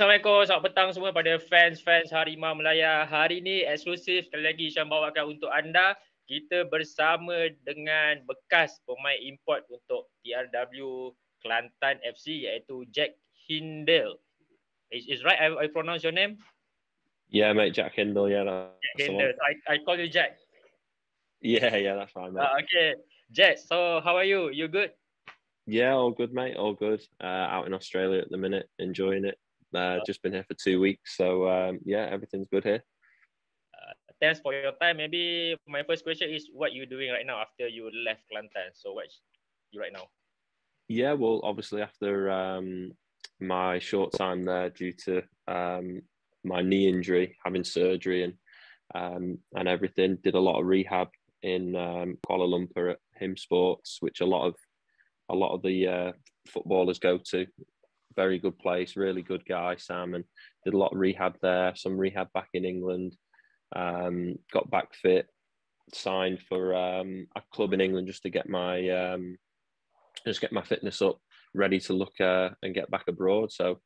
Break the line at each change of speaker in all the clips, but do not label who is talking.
Assalamualaikum, selamat petang semua pada fans-fans Harimau Melaya. Hari ni eksklusif sekali lagi Syam bawakan untuk anda. Kita bersama dengan bekas pemain import untuk TRW Kelantan FC iaitu Jack Hindle. Is right I pronounce your name?
Yeah, mate, Jack Hindle. Yeah,
Jack Hindle. So I call you Jack.
Yeah, that's fine, mate.
Okay, Jack. So how are you? You good?
Yeah, all good, mate. All good. Out in Australia at the minute, enjoying it. Just been here for 2 weeks, so yeah, everything's good here.
Thanks for your time. Maybe my first question is what you doing right now after you left Kelantan. So what's you right now?
Yeah, well, obviously after my short time there due to my knee injury, having surgery and everything, did a lot of rehab in Kuala Lumpur at Him Sports, which a lot of the footballers go to. Very good place, really good guy, Sam, and did a lot of rehab there, some rehab back in England, got back fit, signed for a club in England just to get my fitness up, ready to look and get back abroad. So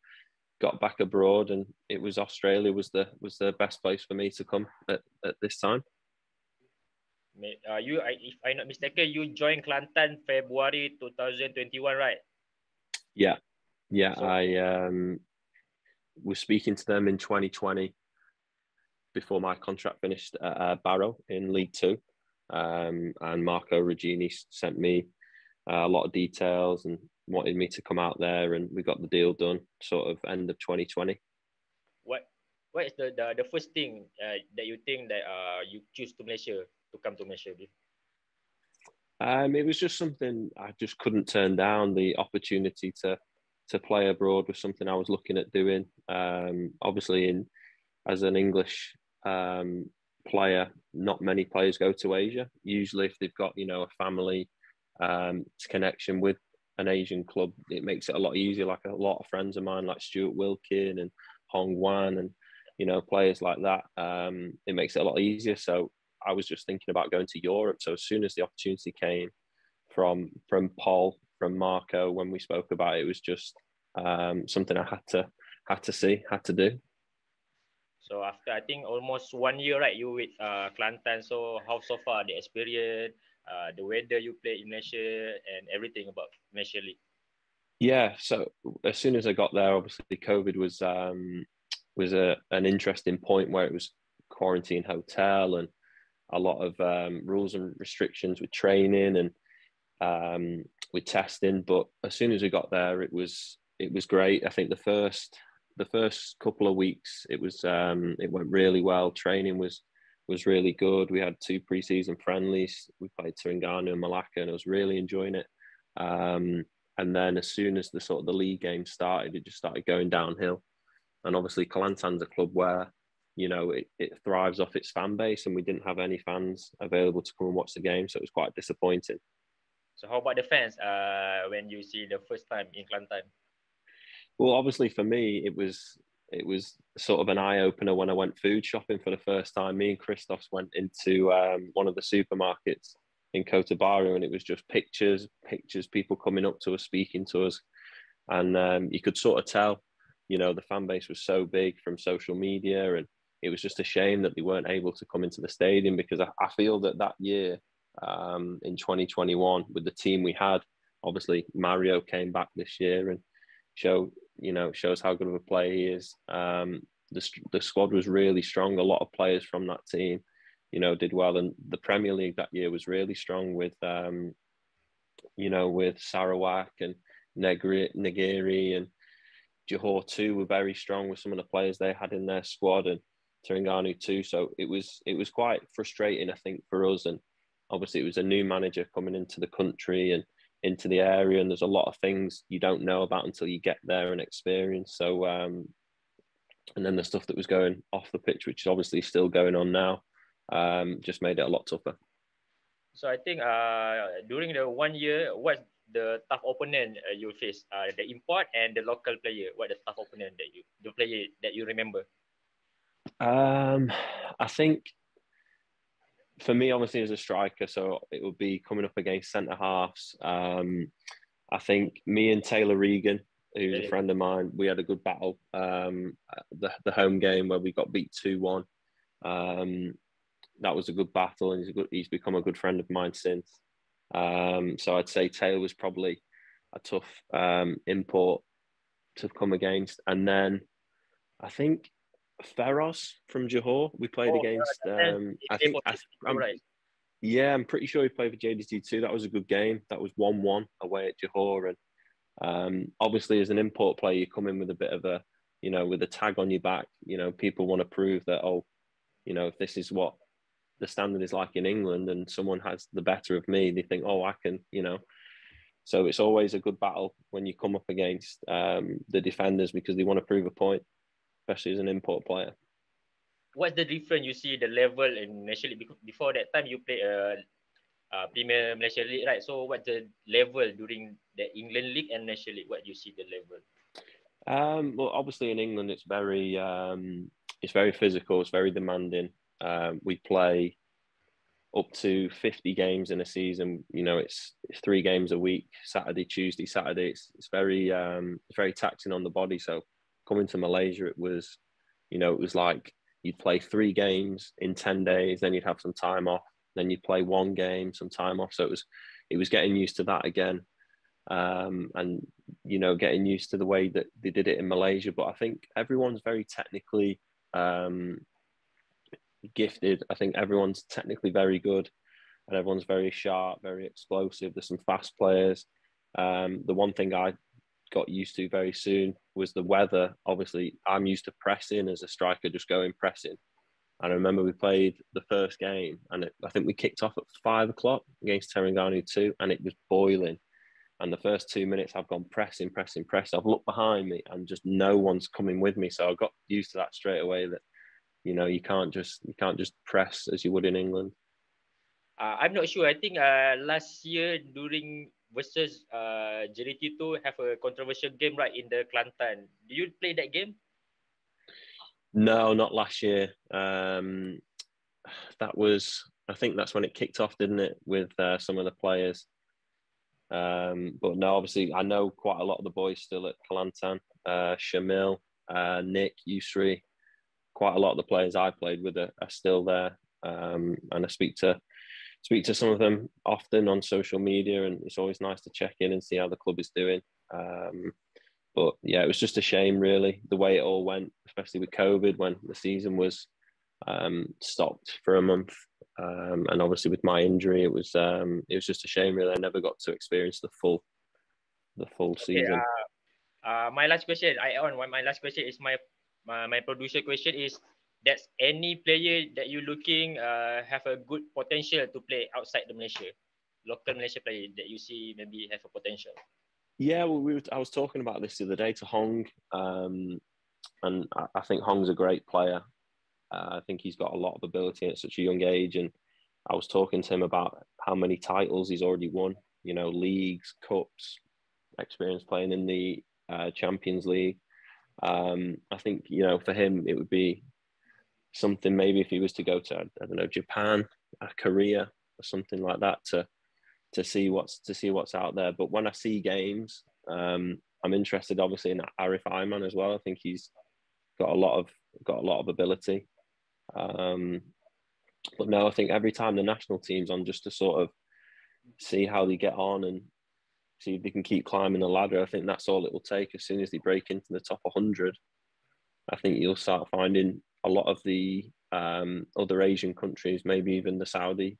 got back abroad, and it was Australia was the best place for me to come at this time.
If I'm not mistaken, you joined Kelantan February 2021, right?
Yeah. So, I was speaking to them in 2020 before my contract finished at Barrow in League Two, and Marco Regini sent me a lot of details and wanted me to come out there, and we got the deal done sort of end of 2020.
What is the first thing that you think that you choose to come to Malaysia?
It was just something I just couldn't turn down. The opportunity to play abroad was something I was looking at doing. Obviously, as an English player, not many players go to Asia. Usually, if they've got a family connection with an Asian club, it makes it a lot easier. Like a lot of friends of mine, like Stuart Wilkin and Hong Wan, and players like that. It makes it a lot easier. So I was just thinking about going to Europe. So as soon as the opportunity came from Paul, from Marco, when we spoke about it, it was just something I had to do.
So after I think almost 1 year, right, you with Kelantan. So how so far the experience, the weather you play in Malaysia, and everything about Malaysia League?
Yeah. So as soon as I got there, obviously COVID was an interesting point where it was quarantine hotel and a lot of rules and restrictions with training and with testing. But as soon as we got there, it was great. I think the first couple of weeks it went really well. Training was really good. We had 2 pre-season friendlies. We played Terengganu and Malacca, and I was really enjoying it. And then as soon as the league game started, it just started going downhill. And obviously Kelantan's a club where it thrives off its fan base, and we didn't have any fans available to come and watch the game, so it was quite disappointing.
So how about the fans when you see the first time in Kelantan?
Well, obviously for me, it was sort of an eye opener when I went food shopping for the first time. Me and Christos went into one of the supermarkets in Kota Baru, and it was just pictures, people coming up to us, speaking to us, and you could sort of tell, the fan base was so big from social media, and it was just a shame that they weren't able to come into the stadium, because I feel that year in 2021 with the team we had, obviously Mario came back this year and shows how good of a player he is. The squad was really strong. A lot of players from that team, did well, and the Premier League that year was really strong with with Sarawak and Negeri and Johor too were very strong with some of the players they had in their squad, and Terengganu too. So it was quite frustrating, I think, for us. And obviously it was a new manager coming into the country and into the area, and there's a lot of things you don't know about until you get there and experience. So and then the stuff that was going off the pitch, which is obviously still going on now, just made it a lot tougher.
So I think during the 1 year, what's the tough opponent you face? The import and the local player. What the tough opponent the player that you remember?
I think for me, obviously as a striker, so it would be coming up against centre halves. I think me and Taylor Regan who's a friend of mine. We had a good battle. The home game where we got beat 2-1. That was a good battle, and he's become a good friend of mine since. So I'd say Taylor was probably a tough import to come against. And then I think Feroz from Johor, we played against. I'm pretty sure he played for JDT too. That was a good game. That was 1-1 away at Johor. And obviously, as an import player, you come in with a bit of a, with a tag on your back. People want to prove that, if this is what the standard is like in England and someone has the better of me, they think, I can, So it's always a good battle when you come up against the defenders, because they want to prove a point, especially as an import player.
What's the difference you see the level in National League? Because before that time you played Premier Malaysia League, right? So what's the level during the England League and National League? What do you see the level?
Well, obviously in England it's very physical, it's very demanding. We play up to 50 games in a season. It's 3 games a week, Saturday, Tuesday, Saturday. It's very taxing on the body. So coming to Malaysia, it was like you'd play 3 games in 10 days, then you'd have some time off, then you'd play 1 game, some time off. So it was getting used to that again. And getting used to the way that they did it in Malaysia. But I think everyone's very technically gifted. I think everyone's technically very good, and everyone's very sharp, very explosive. There's some fast players. The one thing I got used to very soon was the weather. Obviously, I'm used to pressing as a striker, just going pressing. And I remember we played the first game, and I think we kicked off at 5 o'clock against Terengganu 2, and it was boiling. And the first 2 minutes, I've gone pressing. I've looked behind me, and just no one's coming with me. So I got used to that straight away. That you can't just press as you would in England.
I'm not sure. I think last year during versus JDT have a controversial game right in the Kelantan. Do you play that game?
No, not last year. I think that's when it kicked off, didn't it, with some of the players. But no, obviously I know quite a lot of the boys still at Kelantan. Shamil, Nick, Yusri. Quite a lot of the players I played with are still there, and I speak to some of them often on social media, and it's always nice to check in and see how the club is doing. But yeah, it was just a shame, really, the way it all went, especially with COVID, when the season was stopped for a month, and obviously with my injury, it was just a shame, really. I never got to experience the full season.
My last question, my last question is my producer question is, that's any player that you looking have a good potential to play outside the Malaysia, local Malaysia player that you see maybe have a potential?
Yeah, well, I was talking about this the other day to Hong, and I think Hong's a great player. I think he's got a lot of ability at such a young age, and I was talking to him about how many titles he's already won, leagues, cups, experience playing in the Champions League. I think, for him, it would be something, maybe if he was to go to, I don't know, Japan, Korea, or something like that, to see what's out there. But when I see games, I'm interested, obviously, in Arif Aiman as well. I think he's got a lot of ability. But no, I think every time the national team's on, just to sort of see how they get on and see if they can keep climbing the ladder, I think that's all it will take. As soon as they break into the top 100, I think you'll start finding a lot of the other Asian countries, maybe even the Saudi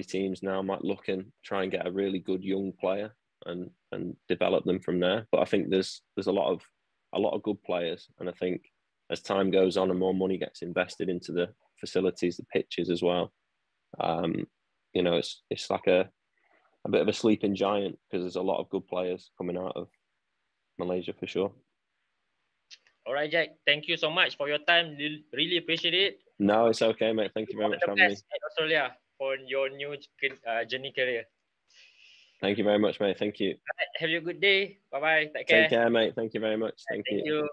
teams now might look and try and get a really good young player and develop them from there. But I think there's a lot of good players, and I think as time goes on and more money gets invested into the facilities, the pitches as well, it's like a bit of a sleeping giant, because there's a lot of good players coming out of Malaysia for sure. All
right, Jack. Thank you so much for your time. Really appreciate it.
No, it's okay, mate. Thank you very much for having me.
In Australia for your new journey career.
Thank you very much, mate. Thank you.
Right, have a good day. Bye-bye. Take care.
Take care, mate. Thank you very much. Thank you.